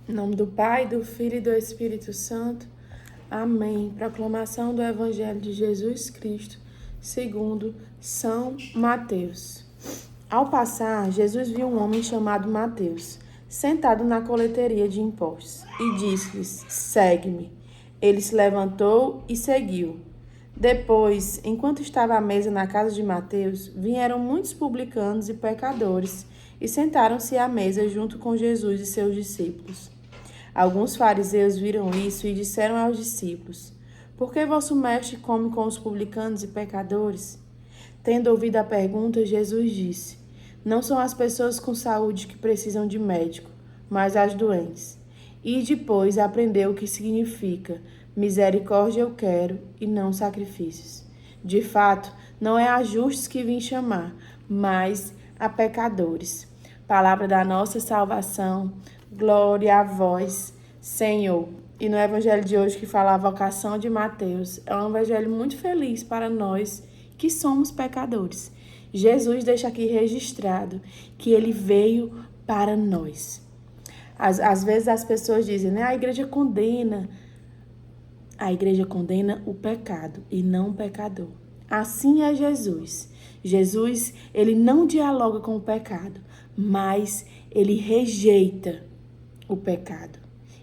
Em nome do Pai, do Filho e do Espírito Santo. Amém. Proclamação do Evangelho de Jesus Cristo, segundo São Mateus. Ao passar, Jesus viu um homem chamado Mateus, sentado na coleteria de impostos, e disse-lhes: segue-me. Ele se levantou e seguiu. Depois, enquanto estava à mesa na casa de Mateus, vieram muitos publicanos e pecadores e sentaram-se à mesa junto com Jesus e seus discípulos. Alguns fariseus viram isso e disseram aos discípulos: por que vosso mestre come com os publicanos e pecadores? Tendo ouvido a pergunta, Jesus disse: não são as pessoas com saúde que precisam de médico, mas as doentes. E depois aprendeu o que significa: misericórdia eu quero e não sacrifícios. De fato, não é a justos que vim chamar, mas a pecadores. Palavra da nossa salvação. Glória a vós, Senhor. E no evangelho de hoje, que fala a vocação de Mateus, é um evangelho muito feliz para nós que somos pecadores. Jesus deixa aqui registrado que ele veio para nós. Às vezes as pessoas dizem, né? A igreja condena o pecado e não o pecador. Assim é Jesus. Jesus, ele não dialoga com o pecado, mas ele rejeita o pecado.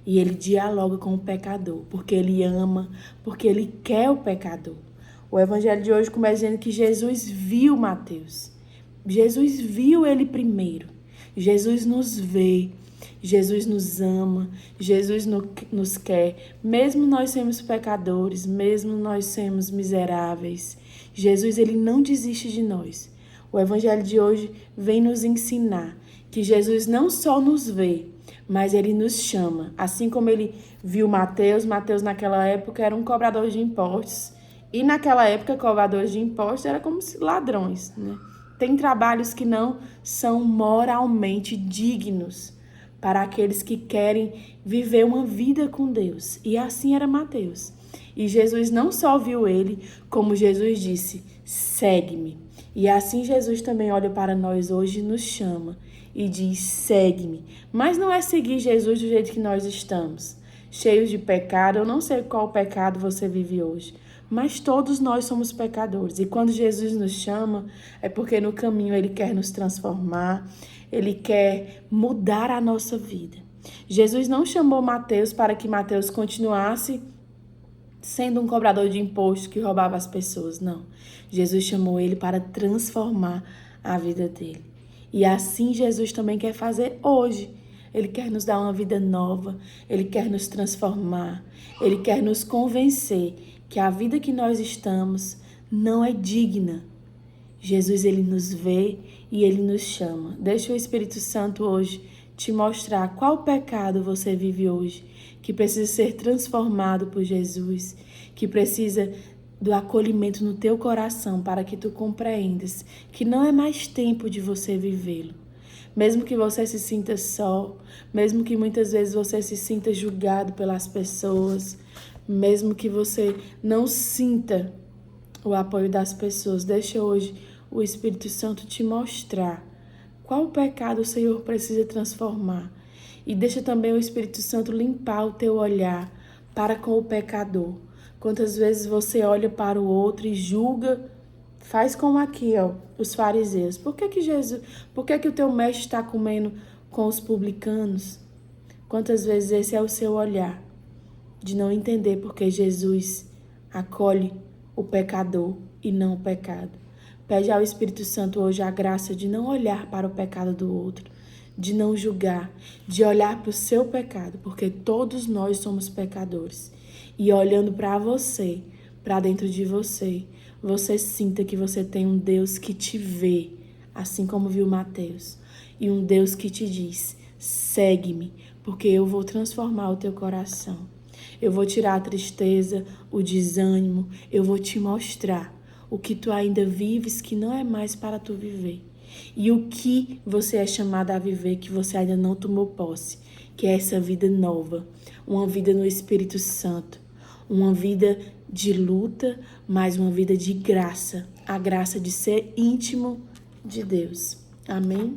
E ele dialoga com o pecador, porque ele ama, porque ele quer o pecador. O evangelho de hoje começa dizendo que Jesus viu Mateus. Jesus viu ele primeiro. Jesus nos vê. Jesus nos ama. Jesus nos quer. Mesmo nós sermos pecadores, mesmo nós sermos miseráveis, Jesus, ele não desiste de nós. O evangelho de hoje vem nos ensinar que Jesus não só nos vê, mas ele nos chama. Assim como ele viu Mateus naquela época era um cobrador de impostos. E naquela época, cobradores de impostos eram como ladrões, né? Tem trabalhos que não são moralmente dignos para aqueles que querem viver uma vida com Deus. E assim era Mateus. E Jesus não só viu ele, como Jesus disse: segue-me. E assim Jesus também olha para nós hoje e nos chama e diz: segue-me. Mas não é seguir Jesus do jeito que nós estamos, cheios de pecado. Eu não sei qual pecado você vive hoje, mas todos nós somos pecadores. E quando Jesus nos chama, é porque no caminho ele quer nos transformar, ele quer mudar a nossa vida. Jesus não chamou Mateus para que Mateus continuasse sendo um cobrador de imposto que roubava as pessoas, não. Jesus chamou ele para transformar a vida dele. E assim Jesus também quer fazer hoje. Ele quer nos dar uma vida nova, ele quer nos transformar, ele quer nos convencer que a vida que nós estamos não é digna. Jesus, ele nos vê e ele nos chama. Deixa o Espírito Santo hoje te mostrar qual pecado você vive hoje, que precisa ser transformado por Jesus, que precisa do acolhimento no teu coração para que tu compreendas que não é mais tempo de você vivê-lo. Mesmo que você se sinta só, mesmo que muitas vezes você se sinta julgado pelas pessoas, mesmo que você não sinta o apoio das pessoas, deixa hoje o Espírito Santo te mostrar qual pecado o Senhor precisa transformar. E deixa também o Espírito Santo limpar o teu olhar para com o pecador. Quantas vezes você olha para o outro e julga, faz como aqui, os fariseus. Por que o teu mestre está comendo com os publicanos? Quantas vezes esse é o seu olhar, de não entender porque Jesus acolhe o pecador e não o pecado. Pede ao Espírito Santo hoje a graça de não olhar para o pecado do outro, de não julgar, de olhar para o seu pecado, porque todos nós somos pecadores. E olhando para você, para dentro de você, você sinta que você tem um Deus que te vê, assim como viu Mateus, e um Deus que te diz: segue-me, porque eu vou transformar o teu coração. Eu vou tirar a tristeza, o desânimo, eu vou te mostrar o que tu ainda vives que não é mais para tu viver. E o que você é chamado a viver que você ainda não tomou posse, que é essa vida nova, uma vida no Espírito Santo, uma vida de luta, mas uma vida de graça, a graça de ser íntimo de Deus. Amém?